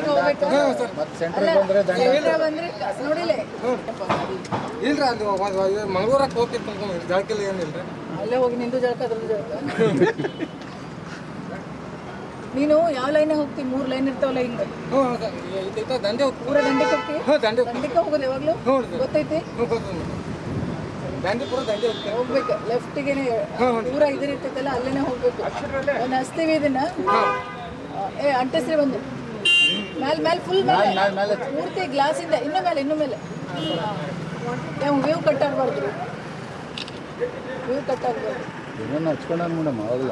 ಲೆಫ್ಟಿಗೆ ಹೋಗ್ಬೇಕು. ಬಂದ್ರೆ ನೋಡಿಲ್ಲ ಇಲ್ರಿ ಅಲ್ಲಿ ಮಂಗಳೂರಕ್ಕೆ ಹೋಗ್ತಿತ್ತು ಜಳಕಿಲ್ಲ ಏನಿಲ್ರಿ ಅಲ್ಲೇ ಹೋಗಿ ನಿಂದು ಜಳಕ ಅದ್ರದ್ದು ಜಳಕ. ನೀನು ಯಾವ ಲೈನ್ ಹೋಗ್ತಿ? 3 ಲೈನ್ ಇರ್ತಾವಲ್ಲ ಹಿಂಗೆ ದಂಡೆ ಪೂರ ದಂಡಿಗೆ ಹೋಗ್ತಿ? ದಂಡಿಗೆ ಹೋಗೋದು ಯಾವಾಗಲೂ ಗೊತ್ತೈತಿ? ದಂಡಿ ಪೂರ ದಂಡೆ ಹೋಗ್ಬೇಕು ಲೆಫ್ಟಿಗೆ ಪೂರ ಇದಿರ್ತೈತಲ್ಲ ಅಲ್ಲೇನೆ ಹೋಗ್ಬೇಕು. ನಾನು ಹಚ್ತೀವಿ ಇದನ್ನ ಅಂಟಿಸ್ರಿ ಬಂದು ಮೇಲೆ ಫುಲ್ ಮೇಲೆ ಪೂರ್ತಿ ಗ್ಲಾಸಿಂದ ಇನ್ನೂ ಮೇಲೆ ವ್ಯೂ ಕಟ್ ಆಗಬಾರ್ದು. ವ್ಯೂ ಕಟ್ ಆಗಬಾರ್ದು. ಹಚ್ಕೊಂಡ ಮೇಡಮ್ ಅವಾಗಲ್ಲ